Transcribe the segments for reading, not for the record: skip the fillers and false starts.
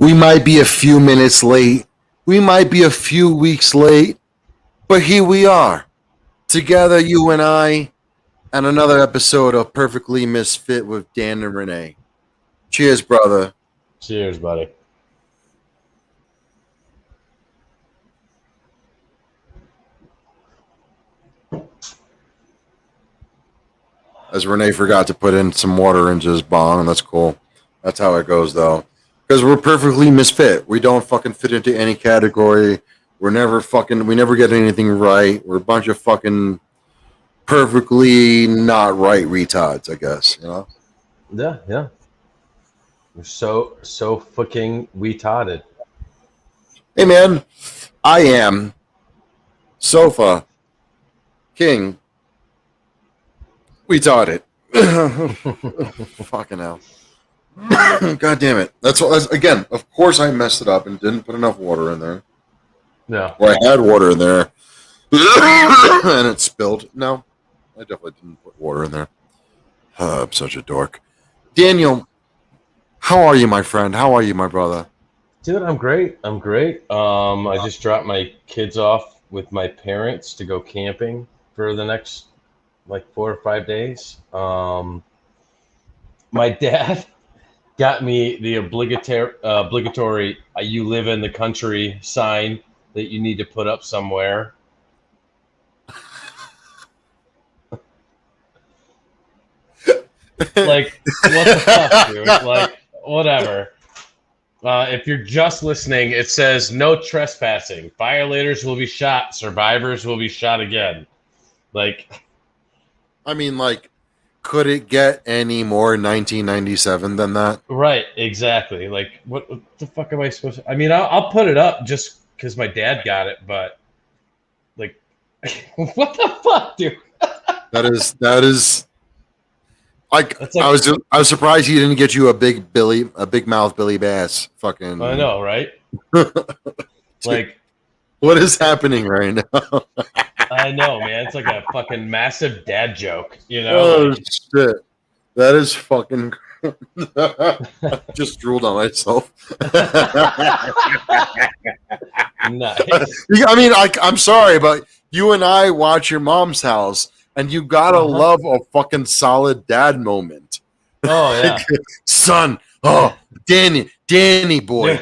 We might be a few minutes late. We might be a few weeks late. But here we are. Together, you and I, and another episode of Perfectly Misfit with Dan and Renee. Cheers, brother. Cheers, buddy. As Renee forgot to put in some water into his bong. That's cool. That's how it goes, though. Because we're perfectly misfit. We don't fucking fit into any category. We never get anything right. We're a bunch of fucking perfectly not right retards, I guess. You know? Yeah. We're so fucking retarded. Hey, man. I am Sofa King. Retarded. Fucking hell. God damn it. That's again, of course I messed it up and didn't put enough water in there. Yeah. Well, I had water in there and it spilled. No, I definitely didn't put water in there. I'm such a dork. Daniel, how are you, my friend? How are you, my brother? Dude, I'm great. I just dropped my kids off with my parents to go camping for the next 4 or 5 days. My dad got me the obligatory "you live in the country" sign that you need to put up somewhere. What the fuck, dude? Whatever. If you're just listening, it says no trespassing. Violators will be shot. Survivors will be shot again. Could it get any more 1997 than that? Right, exactly. What the fuck am I supposed to... I mean, I'll put it up just because my dad got it, but what the fuck, dude? That is I was surprised he didn't get you a big mouth Billy Bass. Fucking. I know, right? What is happening right now? I know, man. It's like a fucking massive dad joke, you know? Oh, shit. That is fucking... I just drooled on myself. Nice. I mean, I'm sorry, but you and I watch your mom's house, and you gotta love a fucking solid dad moment. Oh, yeah. Son, Danny boy.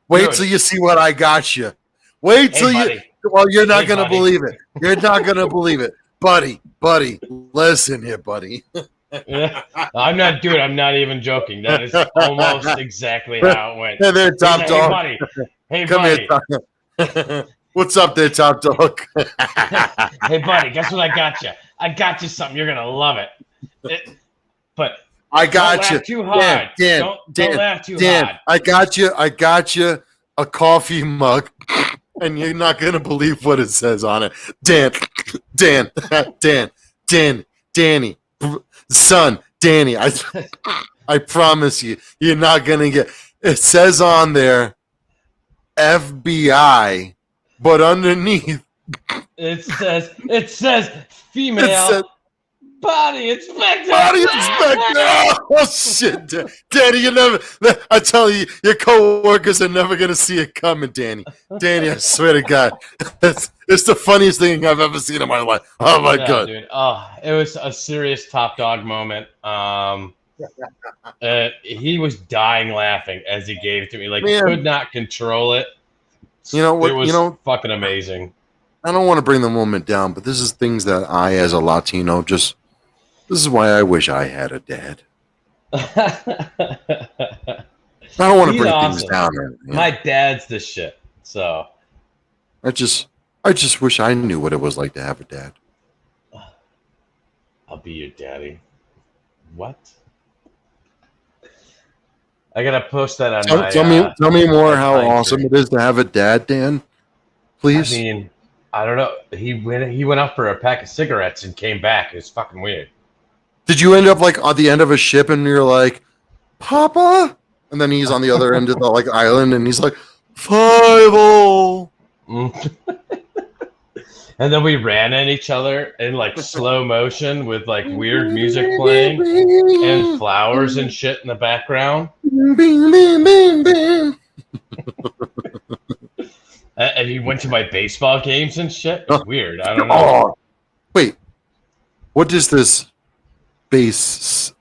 Wait till you see what I got you. Wait till you... Well, you're not going to believe it. You're not going to believe it. Buddy, listen here, buddy. I'm not even joking. That is almost exactly how it went. Hey there, top dog. Hey, Come buddy. Here, what's up there, top dog? Hey, buddy, guess what I got you? I got you something. You're going to love it. But I got don't you. Laugh too hard. Don't laugh too hard. I got you a coffee mug. And you're not going to believe what it says on it. Danny, son, Danny. I promise you're not going to get... It says on there, FBI, but underneath... It says female... Body inspector! Oh, shit, Danny, I tell you, your co-workers are never going to see it coming, Danny. Danny, I swear to God. It's the funniest thing I've ever seen in my life. Oh, my God. Dude. Oh, it was a serious top dog moment. He was dying laughing as he gave it to me. He could not control it. You know what? It was fucking amazing. I don't want to bring the moment down, but this is things that I, as a Latino, this is why I wish I had a dad. I don't want to bring things down. My dad's the shit. So I just wish I knew what it was like to have a dad. I'll be your daddy. What? I gotta post that on tell me more how awesome it is to have a dad, Dan. Please. I mean, I don't know. He went out for a pack of cigarettes and came back. It was fucking weird. Did you end up on the end of a ship and you're like, Papa? And then he's on the other end of the island and he's like, 5-0. And then we ran at each other in slow motion with weird music playing and flowers and shit in the background. And you went to my baseball games and shit? Weird. I don't know. Oh, wait. What is this? Baseball?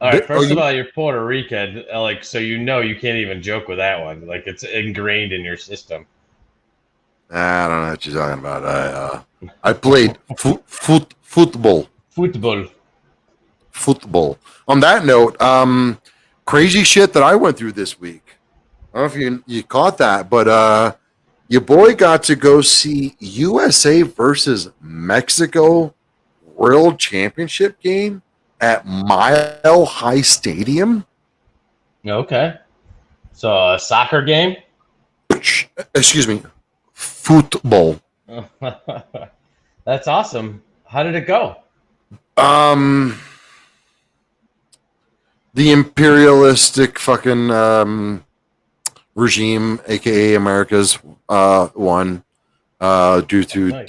All right, Oh, first of all, you're Puerto Rican, like, so you can't even joke with that one. Like, it's ingrained in your system. I don't know what you're talking about. I played football. Football. On that note, crazy shit that I went through this week. I don't know if you caught that, but your boy got to go see USA versus Mexico World Championship game at Mile High Stadium. Okay. So, a soccer game? Excuse me, football. That's awesome. How did it go? The imperialistic fucking regime, aka America's, won due to Nice.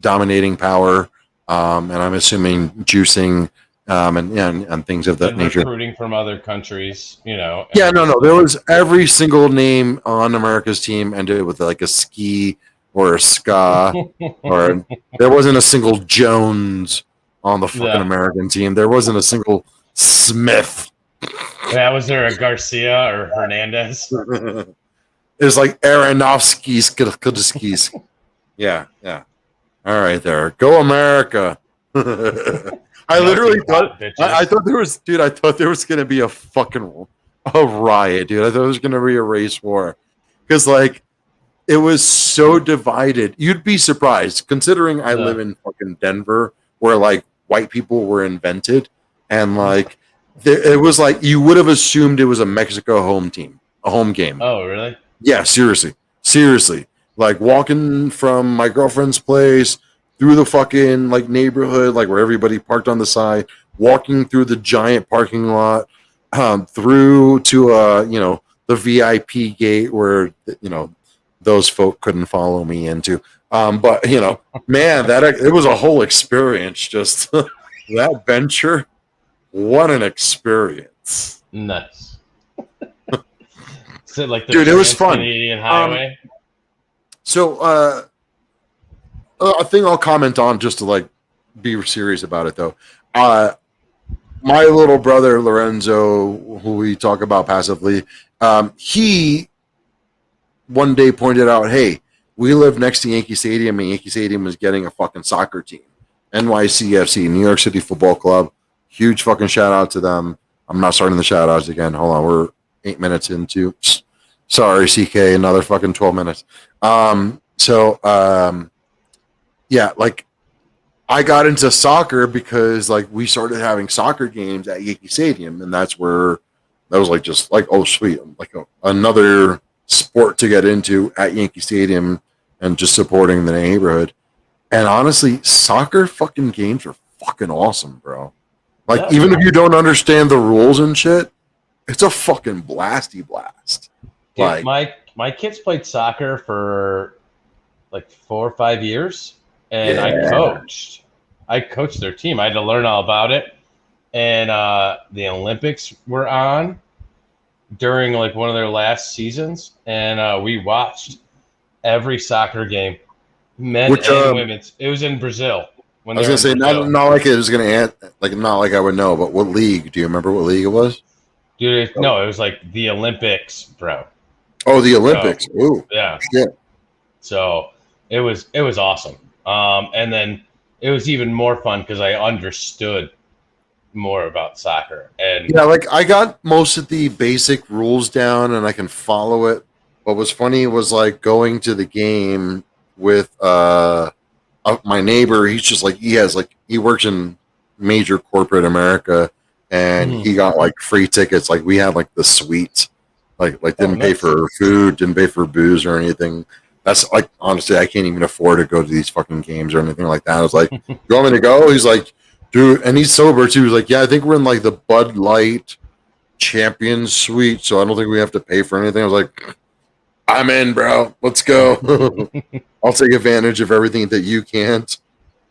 dominating power, and I'm assuming juicing and things of that And nature. recruiting from other countries, Yeah, no. There was every single name on America's team ended with like a ski or a ska, or there wasn't a single Jones on the fucking American team. There wasn't a single Smith. Yeah, was there a Garcia or Hernandez? It was like Aronofsky's. Yeah. All right, there. Go America. I literally thought I thought there was, dude. I thought there was gonna be a riot, dude. I thought it was gonna be a race war because like it was so divided. You'd be surprised considering I live in fucking Denver, where like white people were invented, and like it was like you would have assumed it was a Mexico home game. Oh, really? Yeah, seriously. Like walking from my girlfriend's place through the fucking like neighborhood, like where everybody parked on the side, walking through the giant parking lot, through to the VIP gate where those folk couldn't follow me into. But man, it was a whole experience. Just that venture, what an experience! Nice. Is it like the Dude, it was fun. Canadian highway? So, a thing I'll comment on just to like be serious about it though. My little brother Lorenzo, who we talk about passively, he one day pointed out, "Hey, we live next to Yankee Stadium, and Yankee Stadium is getting a fucking soccer team. NYCFC, New York City Football Club. Huge fucking shout out to them. I'm not starting the shout outs again. Hold on, we're 8 minutes into. Sorry, CK, another fucking 12 minutes. Yeah, like I got into soccer because like we started having soccer games at Yankee Stadium, and that was like just like, oh sweet, like another sport to get into at Yankee Stadium and just supporting the neighborhood. And honestly, soccer fucking games are fucking awesome, bro. Like even if you don't understand the rules and shit, it's a fucking blasty blast. Dude, like my kids played soccer for like 4 or 5 years, and I coached their team. I had to learn all about it. And the Olympics were on during like one of their last seasons, and we watched every soccer game, men and women's. It was in Brazil. I was gonna say not like it was gonna end, like not like I would know, but what league? Do you remember what league it was? Dude, no, it was like the Olympics, bro. Oh, the Olympics. So, ooh, yeah. Shit. So it was awesome. And then it was even more fun because I understood more about soccer. And yeah, like I got most of the basic rules down and I can follow it. What was funny was like going to the game with my neighbor. He's just like he works in major corporate America, and he got like free tickets. Like we had like the suite, like didn't pay for food, didn't pay for booze or anything. That's like honestly, I can't even afford to go to these fucking games or anything like that. I was like, "You want me to go?" He's like, "Dude," and he's sober too. He's like, "Yeah, I think we're in like the Bud Light Champions Suite, so I don't think we have to pay for anything." I was like, "I'm in, bro. Let's go." I'll take advantage of everything that you can't.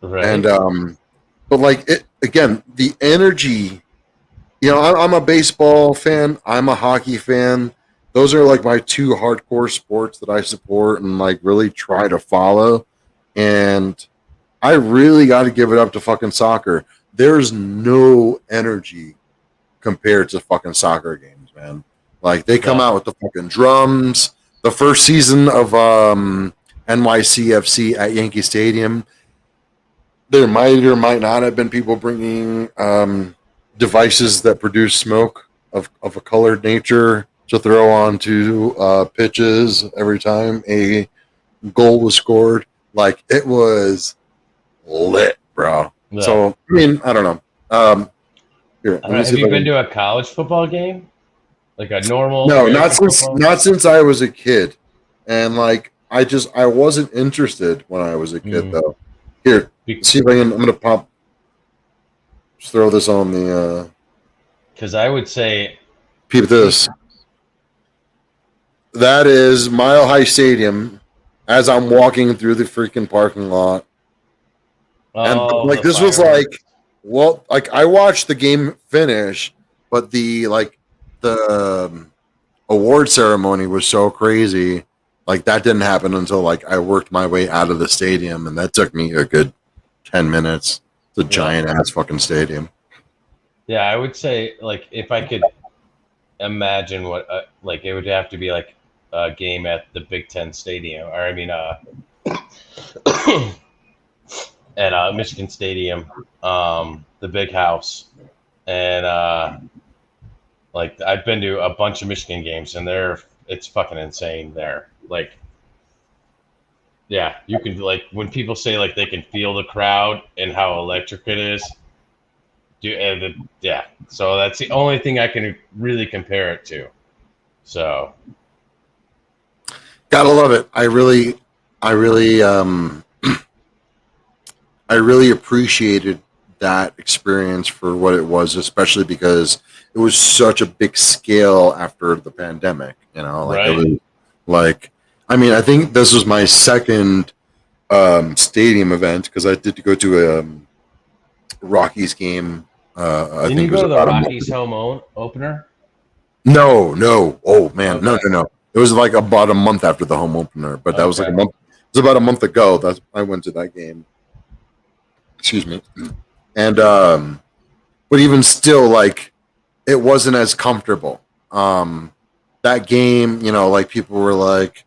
Right. And but like it again, the energy I'm a baseball fan. I'm a hockey fan. Those are like my two hardcore sports that I support and like really try to follow. And I really got to give it up to fucking soccer. There's no energy compared to fucking soccer games, man. Like they come No. out with the fucking drums. The first season of NYCFC at Yankee Stadium, there might or might not have been people bringing devices that produce smoke of a colored nature to throw onto pitches every time a goal was scored. Like it was lit, bro. Yeah. So I mean, I don't know. Here, let me see Have if you I been can. to a college football game? Like a normal No, American football? not since I was a kid, and like I wasn't interested when I was a kid Mm. though. Here, Be- see if I can. I'm gonna pop. Just throw this on the. Because I would say, Peep this. That is Mile High Stadium. As I'm walking through the freaking parking lot, and oh, like the this was like, fireworks. well, like I watched the game finish, but the award ceremony was so crazy. Like that didn't happen until like I worked my way out of the stadium, and that took me a good 10 minutes. It's a Yeah. giant ass fucking stadium. Yeah, I would say, like, if I could imagine what, like, it would have to be like a game at the Big Ten Stadium, or I mean, at Michigan Stadium, the Big House, and like I've been to a bunch of Michigan games, and it's fucking insane there. Like, yeah, you can like when people say like they can feel the crowd and how electric it is. Yeah, so that's the only thing I can really compare it to. So Gotta love it. I really, I really appreciated that experience for what it was, especially because it was such a big scale after the pandemic. Like it right, was like, I mean, I think this was my second stadium event because I did go to a Rockies game. I didn't think you it was go to the about a month Rockies ago. opener? No, no. Oh man, no, Okay, no, no. It was like about a month after the home opener, but that was like a okay, month. It was about a month ago that I went to that game. Excuse me. And but even still, like it wasn't as comfortable. That game, like people were like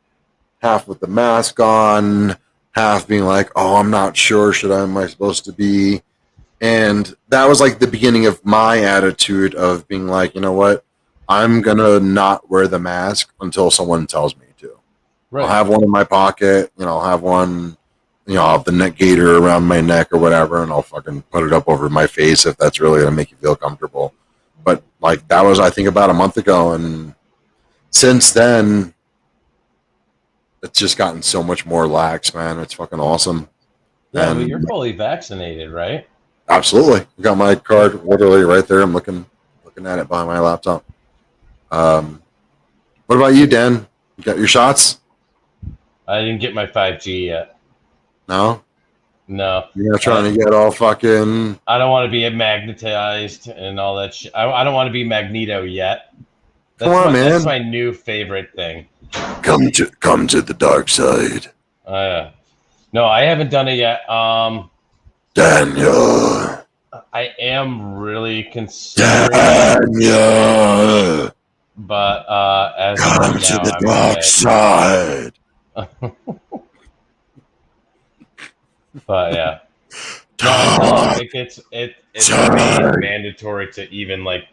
half with the mask on, half being like, "Oh, I'm not sure. Am I supposed to be?" And that was like the beginning of my attitude of being like, you know what, I'm gonna not wear the mask until someone tells me to. I'll right. have one in my pocket, I'll have one, I'll have the neck gaiter around my neck or whatever, and I'll fucking put it up over my face if that's really gonna make you feel comfortable. But like that was I think about a month ago, and since then it's just gotten so much more lax, man. It's fucking awesome. Yeah, but And you're fully vaccinated, right? absolutely, I got my Yeah, card literally right there. I'm looking at it behind my laptop. Um, what about you, Dan? You got your shots? I didn't get my 5G yet. No, No, you're not I trying to get all fucking. I don't want to be magnetized and all that shit. I don't want to be Magneto yet. Come on, That's man. my new favorite thing. Come to the dark side, No, I haven't done it yet. Daniel. I am really considering it, Daniel, but as of come right to now, the I'm dark okay. side. But yeah, no, until Dark it's made side. mandatory to even like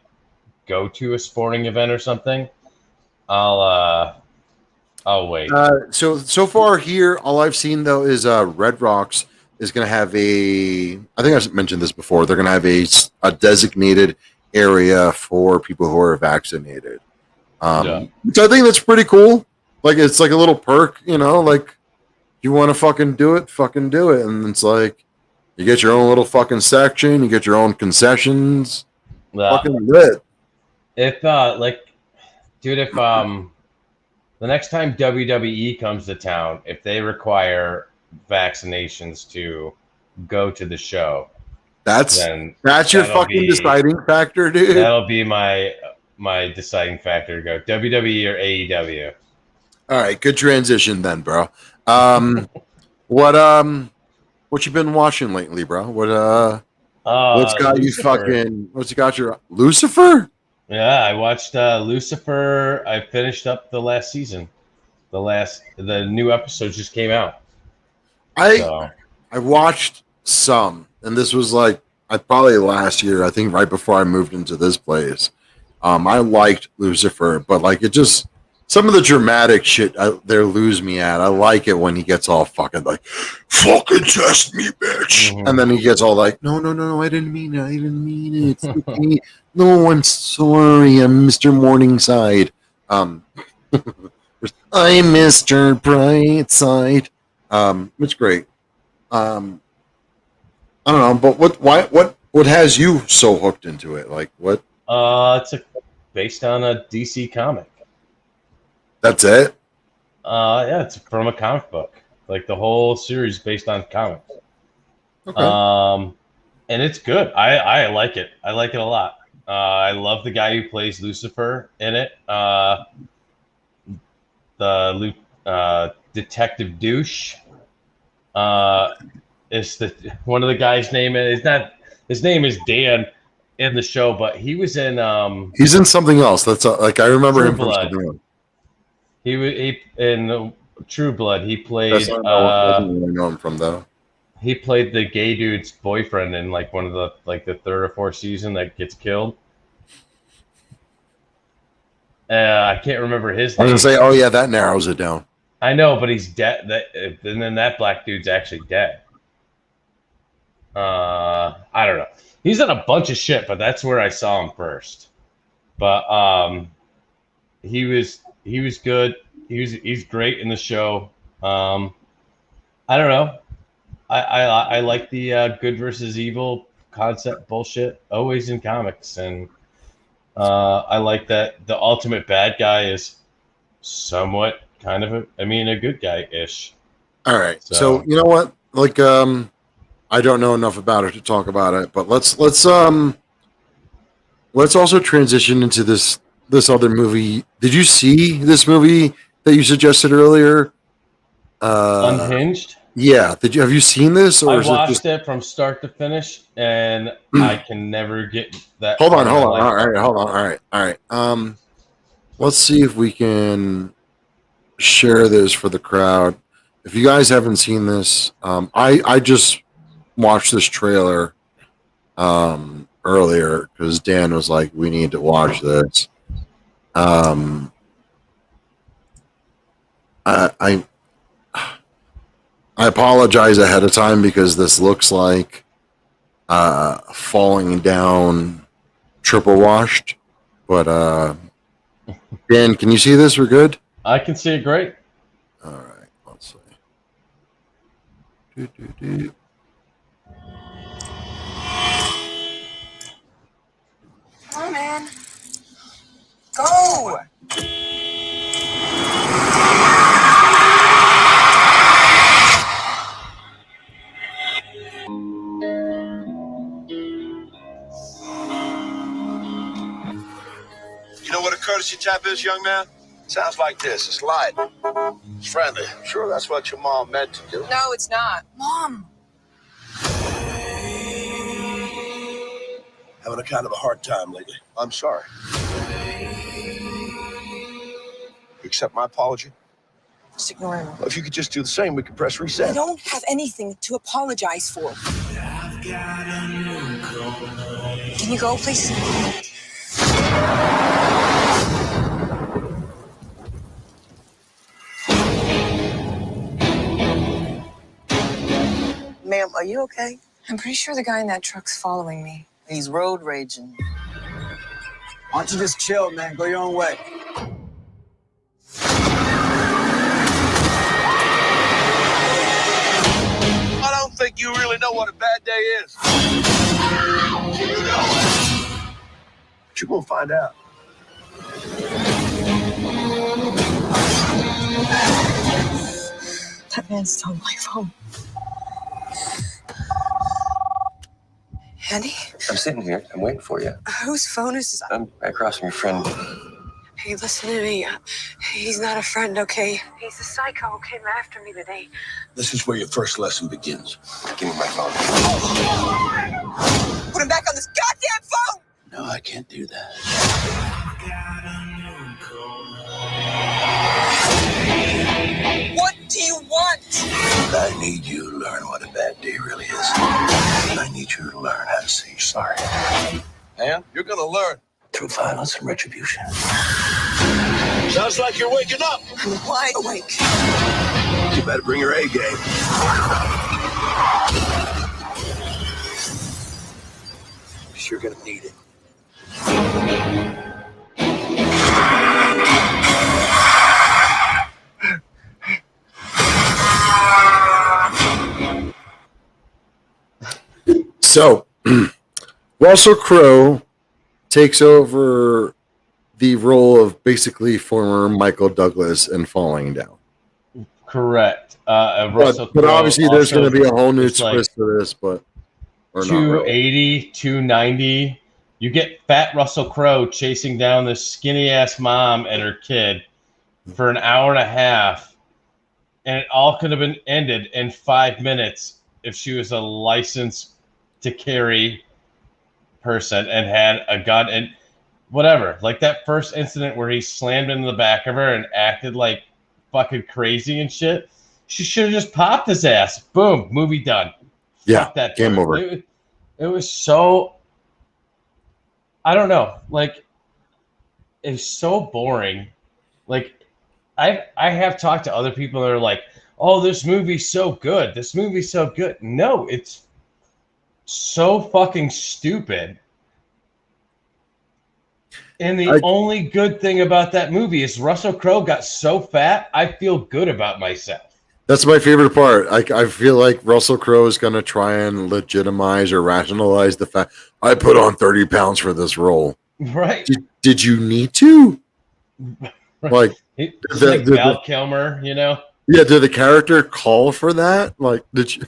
go to a sporting event or something, I'll I'll wait. So far here, all I've seen though is Red Rocks is going to have a. I think I mentioned this before. They're going to have a designated area for people who are vaccinated. Yeah, Which I think that's pretty cool. Like it's like a little perk, like you want to fucking do it, and it's like you get your own little fucking section, you get your own concessions, yeah. fucking lit. If like, dude, if the next time WWE comes to town, if they require vaccinations to go to the show, That's then your fucking deciding factor, dude. that'll be my deciding factor to go WWE or AEW. All right, good transition then, bro. What you been watching lately, bro? What's got you Lucifer. what's got your Lucifer? Yeah, I watched Lucifer. I finished up the last season. The new episode just came out. I watched some, and this was like I probably last year, I think right before I moved into this place. I liked Lucifer, but like it just some of the dramatic shit there lose me at. I like it when he gets all fucking like, fucking test me, bitch, and then he gets all like, no, I didn't mean it, It's okay. No, I'm sorry, I'm Mr. Morningside. I'm Mr. Brightside. It's great. I don't know, but what has you so hooked into it? Like what? It's based on a DC comic. That's it. Yeah, it's from a comic book. Like the whole series based on comics. Okay. And it's good. I like it. I like it a lot. I love the guy who plays Lucifer in it. The Detective Douche. Is the one of the guys' name? It's not. His name is Dan in the show, but he was in. He's in something else. That's like I remember True him from Blood. something else. He in True Blood. He played. That's not where I know him from though. He played the gay dude's boyfriend in like one of the the third or fourth season that gets killed. I can't remember his name. I was gonna say, oh yeah, that narrows it down. I know, but he's dead. And then that black dude's actually dead. I don't know. He's in a bunch of shit, but that's where I saw him first. But he was good. He's great in the show. I don't know. I like the good versus evil concept bullshit always in comics, and I like that the ultimate bad guy is somewhat kind of a good guy ish. All right. So you know what? Like I don't know enough about it to talk about it, but let's also transition into this other movie. Did you see this movie that you suggested earlier? Unhinged? Yeah. Have you seen this? Or I watched it from start to finish, and I can never get that. Hold on. All right. Let's see if we can share this for the crowd. If you guys haven't seen this, I just watched this trailer earlier because Dan was like, "We need to watch this." I apologize ahead of time because this looks like falling down triple washed. But Dan, can you see this? We're good? I can see it great. All right, let's see. Come on, man. Go! You know what a courtesy tap is, young man? Sounds like this. It's light. It's friendly. Sure, that's what your mom meant to do. No, it's not. Mom! Having a kind of a hard time lately. I'm sorry. You accept my apology? Just ignore him. Well, if you could just do the same, we could press reset. I don't have anything to apologize for. Can you go, please? Ma'am, are you okay? I'm pretty sure the guy in that truck's following me. He's road raging. Why don't you just chill, man? Go your own way. I don't think you really know what a bad day is. You know it. But you're gonna find out. That man stole my phone. Andy? I'm sitting here. I'm waiting for you. Whose phone is this? I'm right across from your friend. Hey, listen to me. He's not a friend, okay? He's a psycho who came after me today. This is where your first lesson begins. Give me my phone. Put him back on this goddamn phone! No, I can't do that. What do you want? I need you to learn what a bad day really is. I need you to learn how to say sorry. And you're gonna learn through violence and retribution. Sounds like you're waking up. I'm wide awake. You better bring your A game. 'Cause you're gonna need it. So, Russell Crowe takes over the role of basically former Michael Douglas in Falling Down. Correct. Russell But Crowe obviously, there's also going to be a whole new is like twist to this, but or not really. 280, 290. You get fat Russell Crowe chasing down this skinny ass mom and her kid for an hour and a half, and it all could have been ended in 5 minutes if she was a licensed to carry person and had a gun and whatever. Like that first incident where he slammed into the back of her and acted like fucking crazy and shit. She should have just popped his ass. Boom, movie done. Yeah, Fuck that game dude. over. It was so, I don't know, like it's so boring. Like I have talked to other people that are like, oh, this movie's so good. This movie's so good. No, it's so fucking stupid. And the only good thing about that movie is Russell Crowe got so fat, I feel good about myself. That's my favorite part. I feel like Russell Crowe is going to try and legitimize or rationalize the fact I put on 30 pounds for this role. Right. Did you need to? Like, It's like Val Kilmer, you know? Yeah, did the character call for that? Like, did you?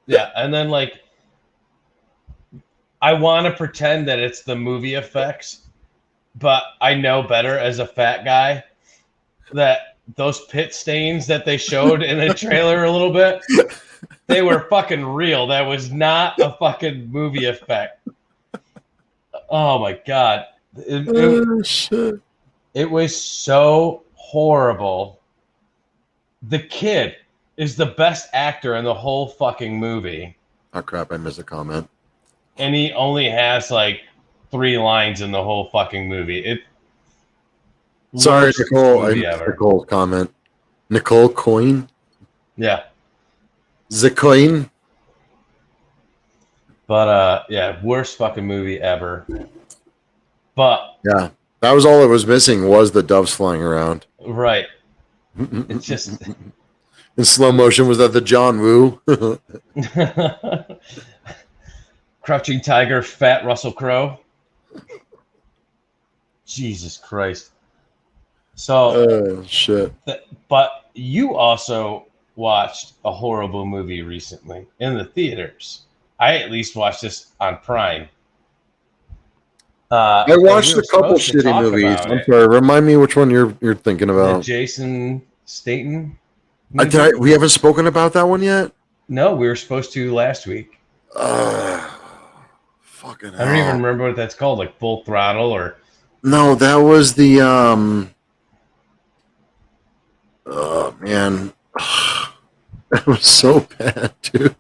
Yeah, and then like I want to pretend that it's the movie effects, but I know better as a fat guy that those pit stains that they showed in the trailer a little bit, they were fucking real. That was not a fucking movie effect. Oh my god. Shit. It was so horrible. The kid is the best actor in the whole fucking movie. Oh crap, I missed a comment. And he only has like 3 lines in the whole fucking movie. Sorry, Worst Nicole. I movie missed ever. Nicole's comment. Nicole Coyne? Yeah. The Coyne? But yeah, worst fucking movie ever. But Yeah. That was all it was missing was the doves flying around. right. It's just In slow motion, was that the John Woo? Crouching Tiger, fat Russell Crowe. Jesus Christ. So, Shit. but you also watched a horrible movie recently in the theaters. I at least watched this on Prime. I watched a couple shitty movies. I'm sorry. Remind me which one you're thinking The about. Jason Statham movie? We haven't spoken about that one yet? No, we were supposed to last week. Fucking I don't even remember what that's called, like Full Throttle or... No, that was the oh man. That was so bad, dude.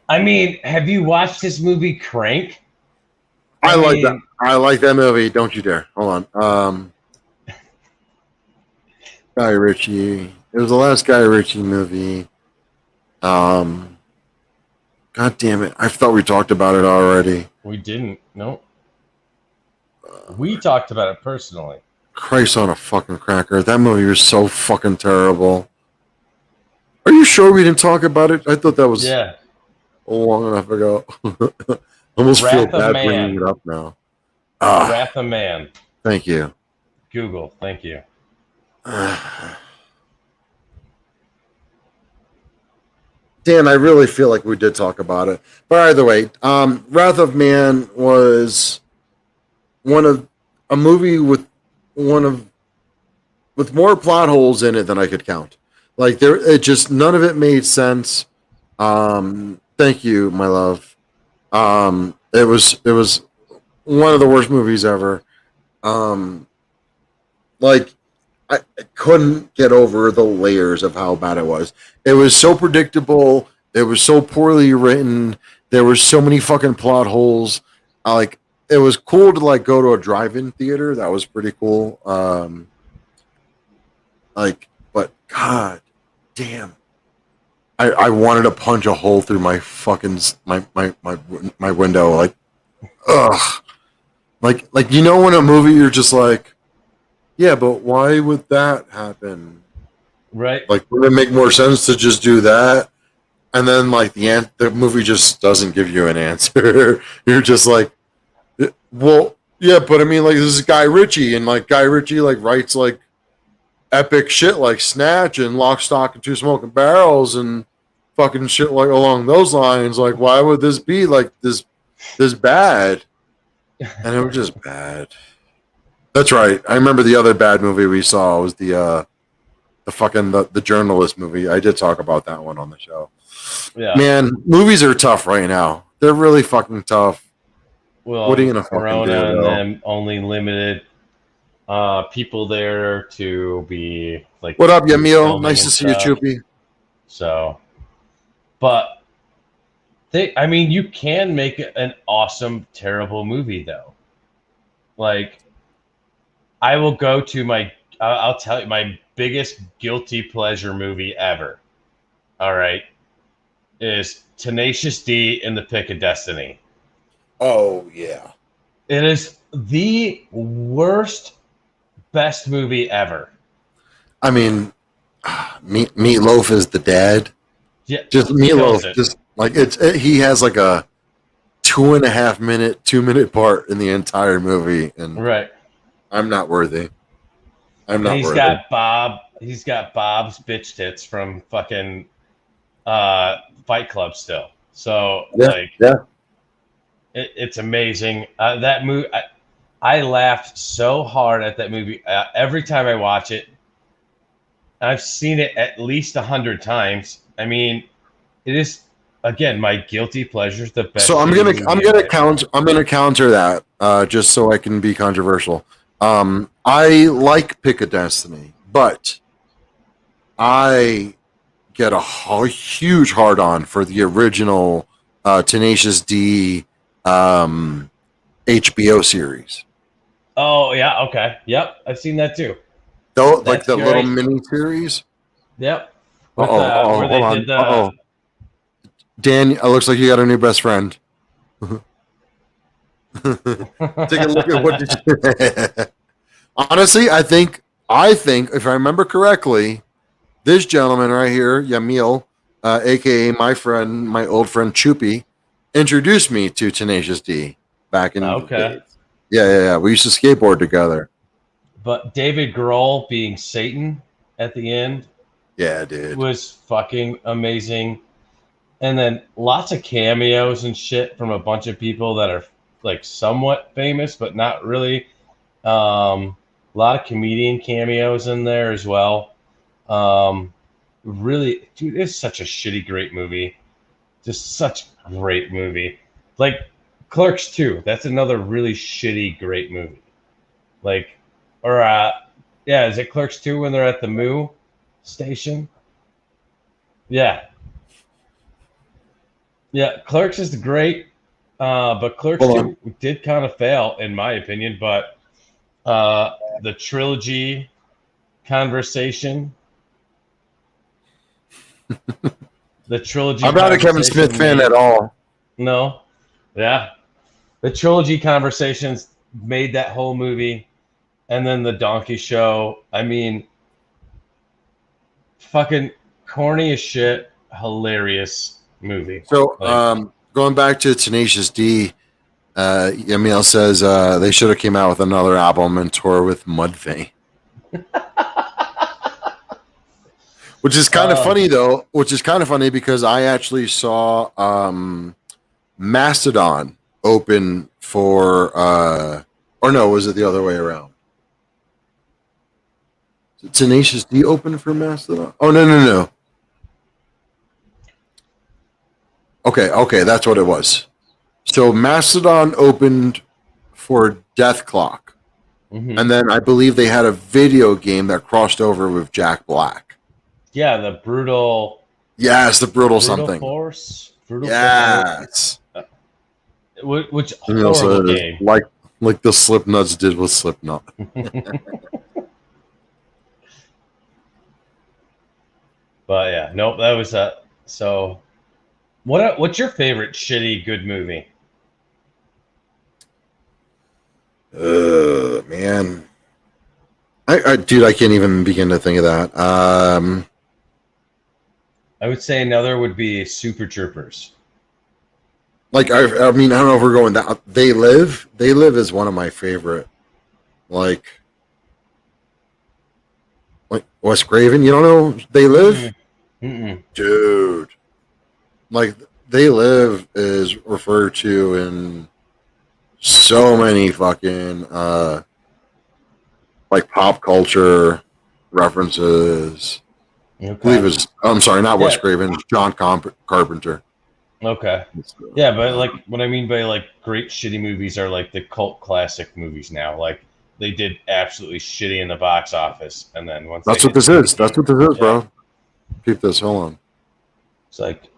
I mean, have you watched this movie Crank? I like that. I like that movie. Don't you dare. Hold on. Guy Ritchie. It was the last Guy Ritchie movie. God damn it. I thought we talked about it already. We didn't. Nope. We talked about it personally. Christ on a fucking cracker. That movie was so fucking terrible. Are you sure we didn't talk about it? I thought that was long enough ago. Almost feel bad bringing it up now. Wrath of Man. Thank you. Google. Thank you. Dan, I really feel like we did talk about it. But either way, Wrath of Man was one of a movie with one of with more plot holes in it than I could count. Like there, it just none of it made sense. Thank you, my love. It was one of the worst movies ever. Um, like I couldn't get over the layers of how bad it was. It was so predictable. It was so poorly written. There were so many fucking plot holes. Like it was cool to like go to a drive-in theater. That was pretty cool. But God damn, I wanted to punch a hole through my fucking my window. Like, ugh. Like you know, when a movie you're just like, yeah, but why would that happen? Right. Like, would it make more sense to just do that? And then like the movie just doesn't give you an answer. You're just like, well, yeah, but I mean, like this is Guy Ritchie, and like Guy Ritchie like writes like epic shit like Snatch and Lock, Stock, and Two Smoking Barrels and fucking shit like along those lines. Like, why would this be like this bad? And it was just bad. That's right. I remember the other bad movie we saw was the fucking the journalist movie. I did talk about that one on the show. Yeah. Man, movies are tough right now. They're really fucking tough. Well, What are you gonna fucking Corona do, and though? them only limited people there to be like. What up, Yamil? filming Nice and to see you, stuff. Choopy. So, but I mean, you can make an awesome, terrible movie though. Like, I will go to I'll tell you my biggest guilty pleasure movie ever. All right, is Tenacious D in the Pick of Destiny. Oh yeah. It is the worst, best movie ever. I mean, Meatloaf is the dad. Yeah, Just kills Meatloaf. it. Just like he has like a 2.5 minute part in the entire movie, and Right. I'm not worthy. I'm And not he's worthy. got Bob. He's got Bob's bitch tits from fucking Fight Club still. So Yeah. it's amazing. That movie, I laughed so hard at that movie every time I watch it. I've seen it at least 100 times. I mean, it is again my guilty pleasures. The best. So I'm shitty movie in my opinion. gonna counter that just so I can be controversial. I like Pick a Destiny, but I get a huge hard on for the original Tenacious D HBO series. Oh yeah, okay, yep, I've seen that too. Though, like That's the little great. mini series. Yep. Where Where they hold did on. the. Dan, it looks like you got a new best friend. Take a look at what you. Honestly, I think if I remember correctly, this gentleman right here, Yamil, aka my old friend Choopy, introduced me to Tenacious D back in the Okay. days. Yeah. We used to skateboard together. But David Grohl being Satan at the end Yeah, dude. was fucking amazing. And then lots of cameos and shit from a bunch of people that are like somewhat famous, but not really. A lot of comedian cameos in there as well. Really, dude, it's such a shitty great movie. Just such a great movie. Like Clerks 2, that's another really shitty great movie. Like, or yeah, is it Clerks 2 when they're at the Moo station? Yeah. Yeah, Clerks is great, but Clerks Hold 2 did kind of fail, in my opinion. But the trilogy conversation, the trilogy. I'm not a Kevin conversation Smith fan made- at all. No, yeah, the trilogy conversations made that whole movie, and then the Donkey Show. I mean, fucking corny as shit, hilarious movie. So, Like, going back to Tenacious D, Yamil says they should have came out with another album and tour with Mudvayne. Which is kind of funny though. Which is kind of funny because I actually saw Mastodon open for or no, was it the other way around? Tenacious D open for Mastodon? Oh no. Okay, that's what it was. So Mastodon opened for Death Clock. Mm-hmm. And then I believe they had a video game that crossed over with Jack Black. Yeah, the brutal. Yes, the brutal something. Force. Brutal yes. Force. Which And horrible game. Like the Slipknots did with Slipknot. But yeah, nope. That was so. What's your favorite shitty good movie? Man. Dude, I can't even begin to think of that. I would say another would be Super Troopers. Like I mean, I don't know if we're going down. They Live is one of my favorite. Like Wes Craven, you don't know They Live? Mm-mm. Dude. Like They Live is referred to in so many fucking like pop culture references. Okay. I believe it's, I'm sorry, not Wes Yeah. Craven, John Carpenter. Okay. Yeah, but like what I mean by like great shitty movies are like the cult classic movies now. Like they did absolutely shitty in the box office, and then once That's they what this hit is. That's what this is, bro. Keep this. Hold on. It's like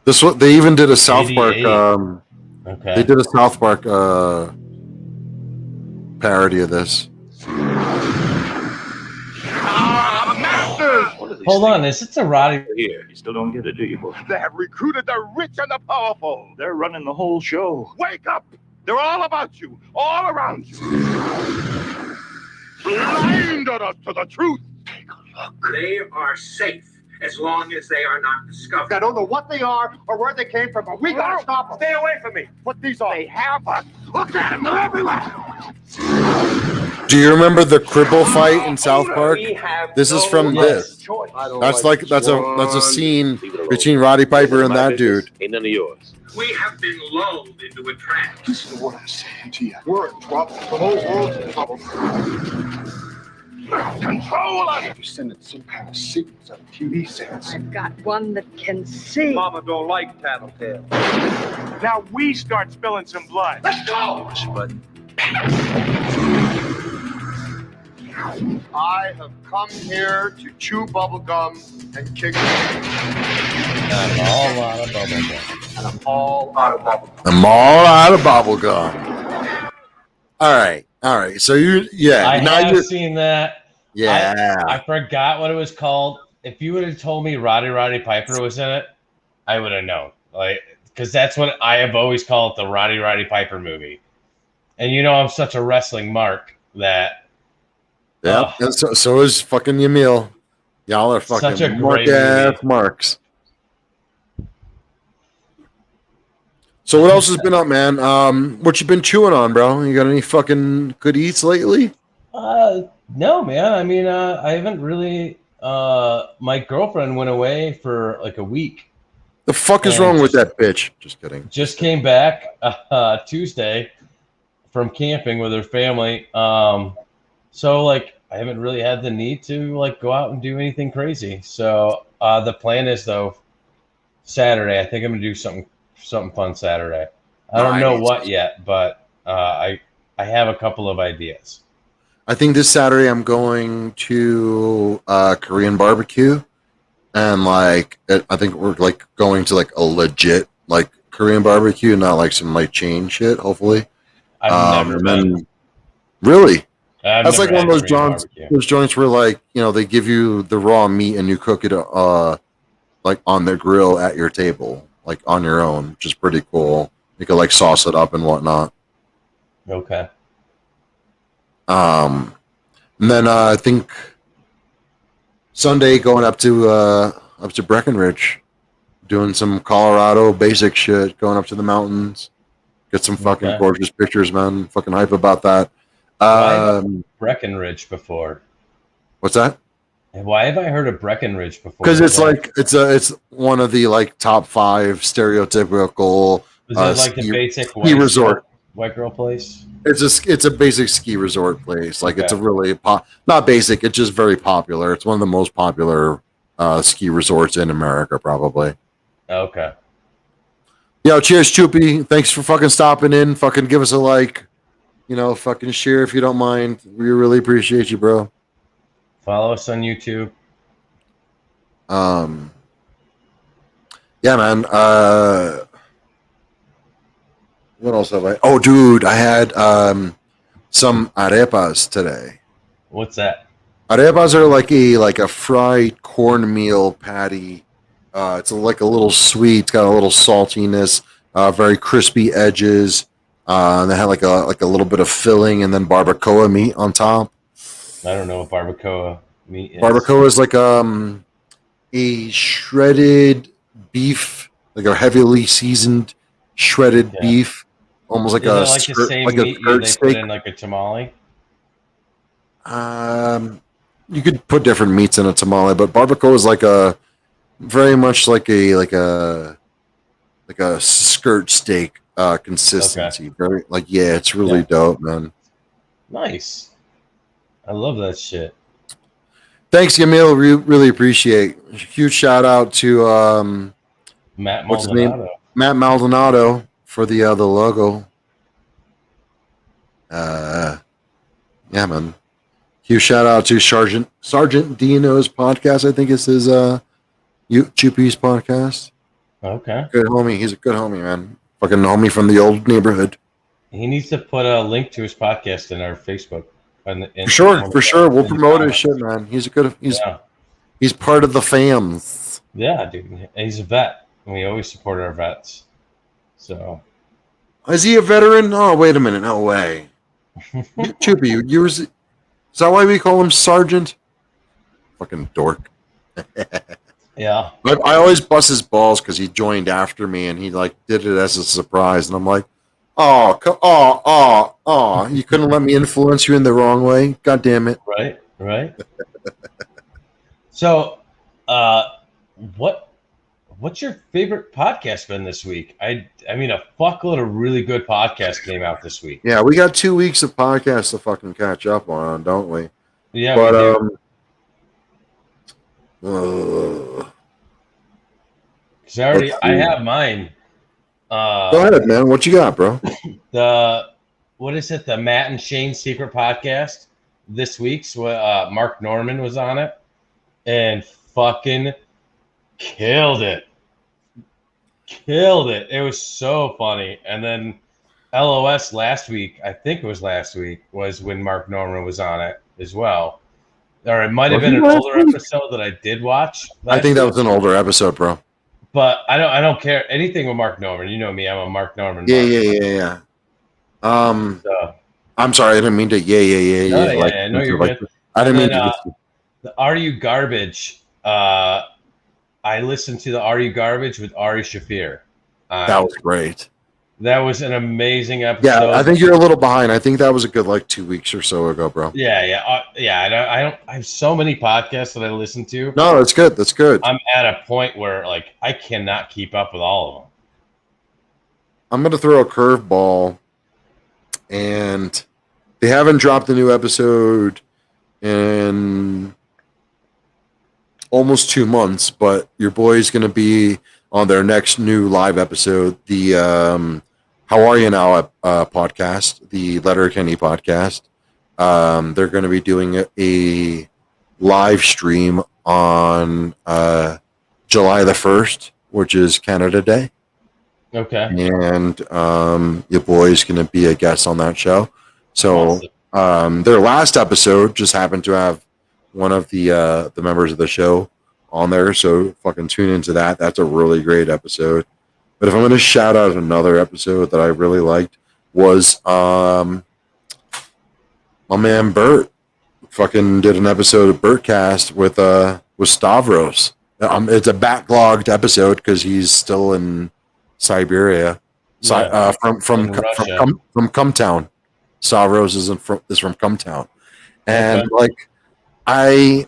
This what they even did a South Park. 88. Okay. They did a South Park parody of this. Hold on, is it a Roddy? Here, you still don't get it, do you? They have recruited the rich and the powerful. They're running the whole show. Wake up! They're all about you, all around you. Blinded us to the truth. Take a look. They are safe as long as they are not discovered. I don't know what they are or where they came from, but we gotta stop them. Stay away from me. Put these on. They have us. Look at them. They're everywhere. Do you remember the cripple fight in South Park? This is from this. That's like that's a scene between Roddy Piper and that dude. Ain't none of yours. We have been lulled into a trance. Listen to what I'm saying to you. We're in trouble. The whole world's in trouble. Control us! You're sending some kind of secrets on TV sets. I've got one that can see. Mama don't like tattletale. Now we start spilling some blood. Let's go! I have come here to chew bubblegum and kick I'm all out of bubble gum. and I'm all out of bubblegum. I'm all out of bubblegum. All right. So I now have you're seen that. yeah. I forgot what it was called. If you would have told me Roddy Piper was in it, I would have known. Like, because that's what I have always called the Roddy Piper movie. And you know, I'm such a wrestling mark that. Yeah, and so is fucking Yamil. Y'all are fucking Such a mark great ass movie. marks. So what else has been up, man? What you been chewing on, bro? You got any fucking good eats lately? No, man. I mean, I haven't really. My girlfriend went away for like a week. The fuck is And wrong with that bitch? Just kidding. Just came back Tuesday from camping with her family. So like I haven't really had the need to like go out and do anything crazy. So the plan is though Saturday. I think I'm gonna do something fun Saturday. I don't know what yet, but I have a couple of ideas. I think this Saturday I'm going to Korean barbecue, and like I think we're like going to like a legit like Korean barbecue, not like some like chain shit. Hopefully, I've never been. Really. I've That's like never one of had those Korean joints. barbecue. Those joints where like they give you the raw meat and you cook it like on the grill at your table, like on your own, which is pretty cool. You could like sauce it up and whatnot. Okay. And then I think Sunday going up to Breckenridge, doing some Colorado basic shit, going up to the mountains, Get some fucking Okay. gorgeous pictures, man. Fucking hype about that. Why have I heard Breckenridge before? What's that? Why have I heard of Breckenridge before? Because it's like it's one of the like top 5 stereotypical Is it like the ski, basic ski resort. white girl place? It's a basic ski resort place. Like it's a Okay. really not basic. It's just very popular. It's one of the most popular ski resorts in America, probably. Okay. Yo, cheers, Choopy. Thanks for fucking stopping in. Fucking give us a like. Fucking share if you don't mind. We really appreciate you, bro. Follow us on YouTube. Yeah, man. What else have I? Oh, dude, I had some arepas today. What's that? Arepas are like a fried cornmeal patty. It's like a little sweet. It's got a little saltiness. Very crispy edges. And they had like a little bit of filling and then barbacoa meat on top. I don't know what barbacoa meat is. Barbacoa is like a shredded beef, like a heavily seasoned shredded beef, almost like Is a it like skirt, the same like a meat skirt they steak. put in like a tamale? You could put different meats in a tamale, but barbacoa is like a very much like a skirt steak consistency. Okay. Very it's really dope, man. Nice. I love that shit. Thanks, Yamil. Really appreciate. Huge shout out to Matt what's his name? Maldonado. Matt Maldonado for the logo. Yeah, man. Huge shout out to Sergeant Dino's podcast. I think it's his Choopy's podcast. Okay. Good homie. He's a good homie, man. Fucking homie from the old neighborhood. He needs to put a link to his podcast in our Facebook. For sure. We'll promote his shit, man. He's part of the fams. Yeah, dude. And he's a vet. And we always support our vets. So. Is he a veteran? Oh, wait a minute. No way. Choopy, is that why we call him Sergeant? Fucking dork. Yeah. But I always bust his balls because he joined after me and he did it as a surprise. And I'm like, oh, you couldn't let me influence you in the wrong way? God damn it. Right. So, what's your favorite podcast been this week? I mean, a fuckload of really good podcasts came out this week. Yeah, we got 2 weeks of podcasts to fucking catch up on, don't we? Yeah, but, we do. Because I have mine. Go ahead, man. What you got, bro? What is it? The Matt and Shane Secret Podcast. This week's Mark Norman was on it and fucking killed it. It was so funny. And then LOS last week, I think it was last week, was when Mark Norman was on it as well. Or it might have been an older episode that I did watch. I think that was an older episode, bro. But I don't care anything with Mark Norman. You know me, I'm a Mark Norman. Yeah. So, I'm sorry, I didn't mean to. Yeah. No, you're good. I didn't mean to. The Are You Garbage? I listened to the Are You Garbage with Ari Shafir. That was great. That was an amazing episode. Yeah, I think you're a little behind. I think that was a good 2 weeks or so ago, bro. Yeah. I have so many podcasts that I listen to. No, that's good. That's good. I'm at a point where I cannot keep up with all of them. I'm gonna throw a curveball, and they haven't dropped a new episode in almost 2 months, but your boy's gonna be on their next new live episode, the How Are You Now podcast, the Letterkenny podcast. They're going to be doing a live stream on July the 1st, which is Canada Day. Okay. And your boy's going to be a guest on that show. So their last episode just happened to have one of the members of the show on there, so fucking tune into that. That's a really great episode. But if I'm going to shout out another episode that I really liked was my man Bert fucking did an episode of Bertcast with Stavros. It's a backlogged episode because he's still in Siberia. from Russia. Cumtown. Stavros is from Cumtown, and Okay. like I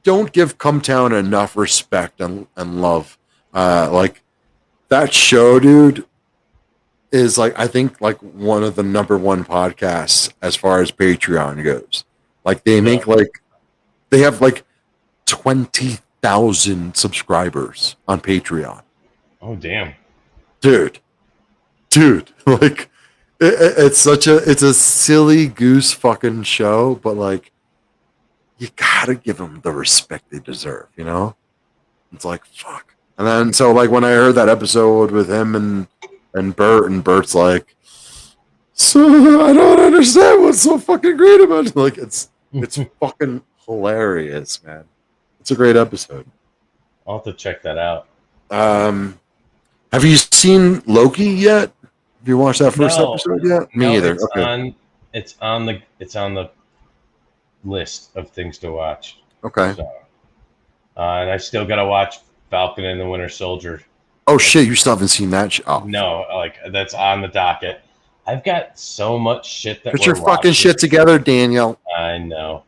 don't give Cumtown enough respect and love. Like that show, dude, is like I think like one of the number one podcasts as far as Patreon goes. Like they make like they have like 20,000 subscribers on Patreon. Oh damn, dude, like it's a silly goose fucking show, but like you gotta give them the respect they deserve, you know? It's like fuck. And then so like when I heard that episode with him and Bert's like, so I don't understand what's so fucking great about it. Like it's fucking hilarious, man. It's a great episode. I'll have to check that out. Have you seen Loki yet? Have you watched that first episode yet? Me either. It's Okay. it's on the list of things to watch. Okay. So, and I still gotta watch Falcon and the Winter Soldier. Oh shit! You still haven't seen that? Oh. No, like that's on the docket. I've got so much shit that. Put your fucking shit together, Daniel. I know.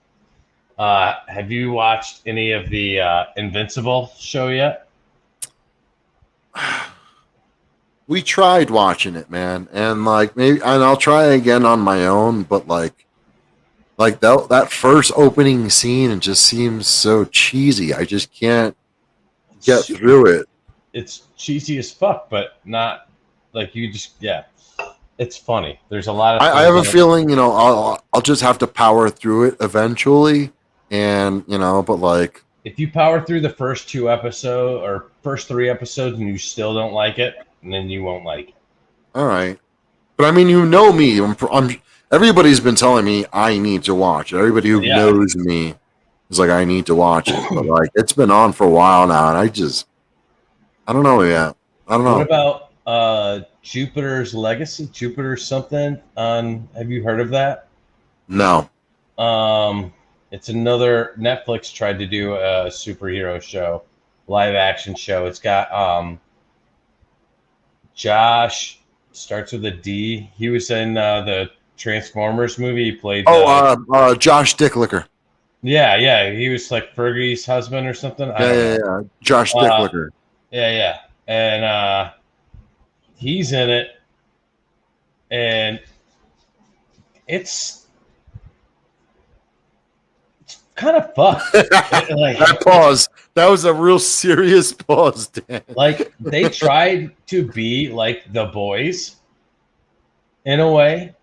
Have you watched any of the Invincible show yet? We tried watching it, man, and like maybe, and I'll try again on my own. But like that first opening scene, it just seems so cheesy. I just can't get through it. It's cheesy as fuck, but not like you just It's funny. There's a lot of. I have a feeling, you know, I'll just have to power through it eventually, and you know, but like if you power through the first 2 episodes or first 3 episodes and you still don't like it, then you won't like it. All right, but I mean, you know me. I'm everybody's been telling me I need to watch it. Everybody who knows me is like I need to watch it, but like it's been on for a while now, and I don't know yet. I don't know. What about Jupiter's Legacy? Jupiter's something on? Have you heard of that? No. It's another Netflix tried to do a superhero show, live action show. It's got Josh, starts with a D. He was in the Transformers movie. He played Josh Dicklicker. Yeah. He was like Fergie's husband or something. Yeah. Josh Dicklicker. Yeah. And he's in it, and it's kind of fucked. That pause. That was a real serious pause, Dan. Like they tried to be like The Boys in a way.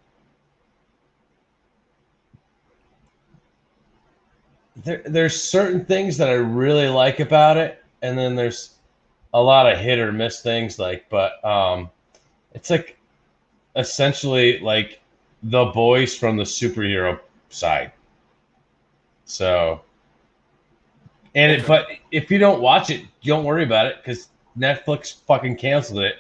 There's certain things that I really like about it, and then there's a lot of hit or miss things. But it's like essentially like The Boys from the superhero side. So, but if you don't watch it, don't worry about it because Netflix fucking canceled it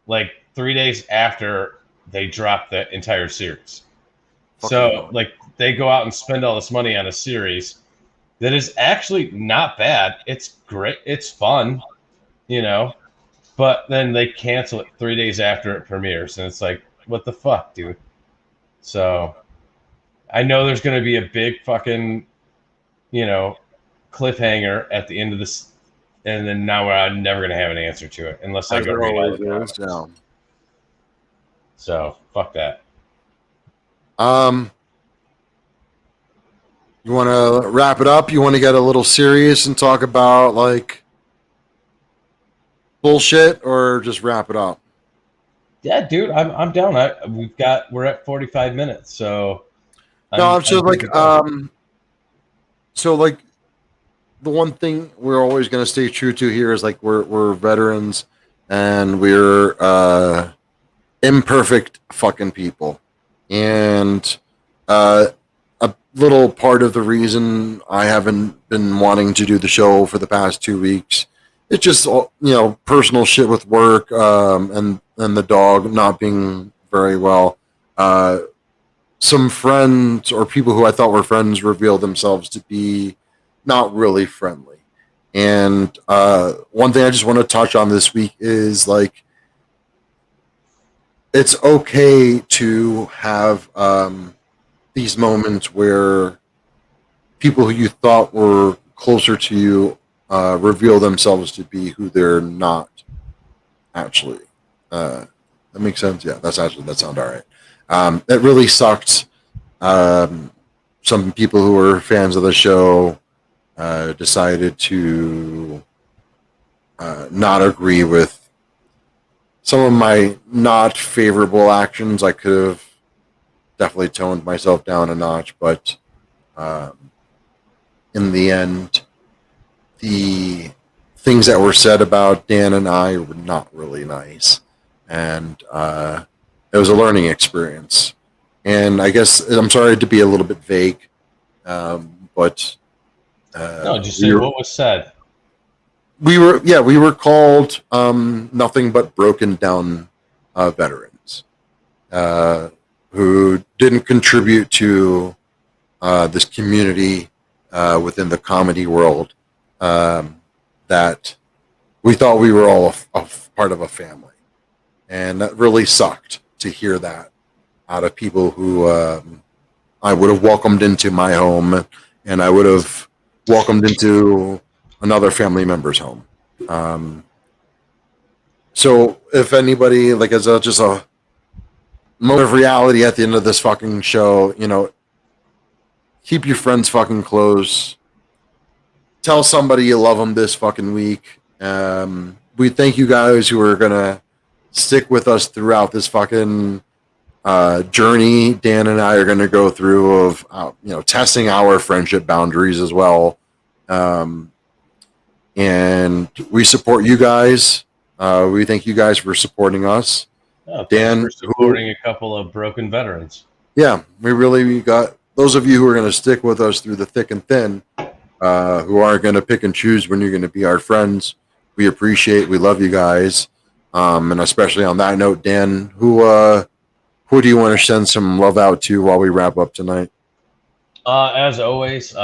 like 3 days after they dropped the entire series. So, like, they go out and spend all this money on a series that is actually not bad. It's great. It's fun, you know, but then they cancel it 3 days after it premieres. And it's like, what the fuck, dude? So I know there's going to be a big fucking, you know, cliffhanger at the end of this. And then now I'm never going to have an answer to it unless I go read all the comments. So fuck that. You want to wrap it up? You want to get a little serious and talk about like bullshit, or just wrap it up? Yeah, dude, I'm down. We're at 45 minutes, so. I'm just like so like the one thing we're always going to stay true to here is like we're veterans and we're imperfect fucking people, and a little part of the reason I haven't been wanting to do the show for the past 2 weeks, it's just, you know, personal shit with work, and the dog not being very well. Some friends or people who I thought were friends revealed themselves to be not really friendly. And one thing I just want to touch on this week is like it's okay to have these moments where people who you thought were closer to you reveal themselves to be who they're not actually. That makes sense. Yeah, that sounds all right. It really sucked. Some people who were fans of the show decided to not agree with some of my not favorable actions. I could have definitely toned myself down a notch, but in the end, the things that were said about Dan and I were not really nice, and it was a learning experience. And I guess I'm sorry to be a little bit vague, but No, just say what was said. we were called nothing but broken down veterans who didn't contribute to this community within the comedy world, that we thought we were all a part of a family, and that really sucked to hear that out of people who I would have welcomed into my home, and I would have welcomed into another family member's home. So if anybody, like, as just a moment of reality at the end of this fucking show, keep your friends fucking close. Tell somebody you love them this fucking week. We thank you guys who are gonna stick with us throughout this fucking journey Dan and I are going to go through of testing our friendship boundaries as well, and we support you guys. We thank you guys for supporting us. Oh, Dan, for supporting a couple of broken veterans. Yeah, we got those of you who are going to stick with us through the thick and thin, who aren't going to pick and choose when you're going to be our friends. We love you guys, and especially on that note, Dan, who do you want to send some love out to while we wrap up tonight? As always,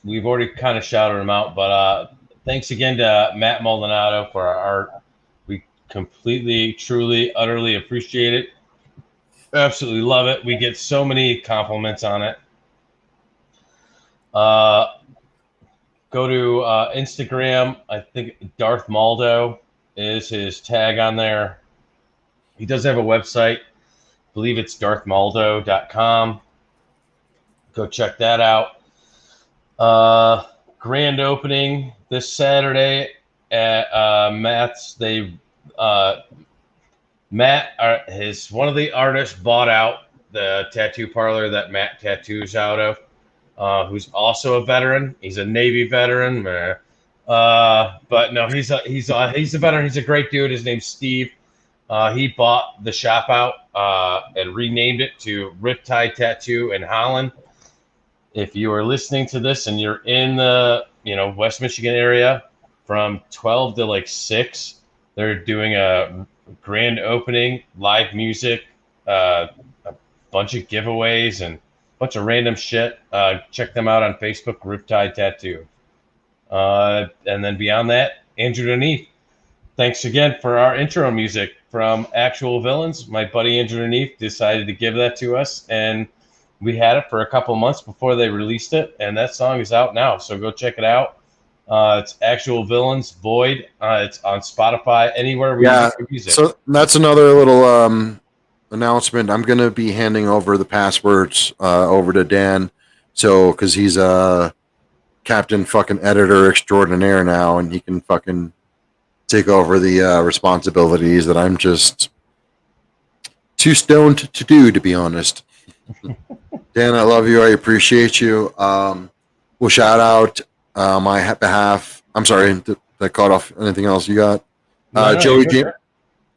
we've already kind of shouted them out, but thanks again to Matt Maldonado for our art. We completely, truly, utterly appreciate it. Absolutely love it. We get so many compliments on it. Go to Instagram. I think Darth Maldo is his tag on there. He does have a website. I believe it's darthmaldo.com. Go check that out. Grand opening this Saturday at Matt's. One of the artists bought out the tattoo parlor that Matt tattoos out of, who's also a veteran. He's a Navy veteran, but no, he's a veteran. He's a great dude. His name's Steve. He bought the shop out and renamed it to Riptide Tattoo in Holland. If you are listening to this and you're in the West Michigan area, from 12 to like 6, they're doing a grand opening, live music, a bunch of giveaways, and a bunch of random shit. Check them out on Facebook, Riptide Tattoo. And then beyond that, Andrew Deneath. Thanks again for our intro music from Actual Villains. My buddy Andrew Deneath decided to give that to us, and we had it for a couple months before they released it, and that song is out now, so go check it out. It's Actual Villains, Void. It's on Spotify, anywhere we get music. So that's another little announcement. I'm going to be handing over the passwords over to Dan, because he's a captain fucking editor extraordinaire now, and he can fucking take over the responsibilities that I'm just too stoned to do, to be honest. Dan, I love you. I appreciate you. We'll shout out my behalf. I'm sorry, did I cut off anything else you got?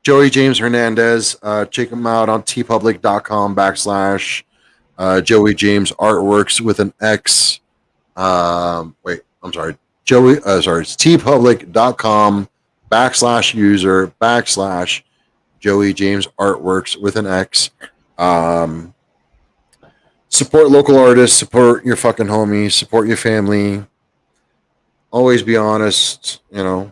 Joey James Hernandez. Check him out on tpublic.com/Joey James Artworks with an X. Wait, I'm sorry. It's tpublic.com/user/Joey James Artworks with an X. Support local artists, support your fucking homies, support your family. Always be honest, I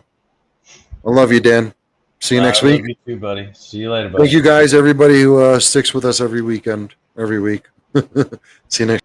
love you, Dan. See you next I love week. you too, buddy. See you later, buddy. Thank you guys, everybody who sticks with us every weekend, every week. See you next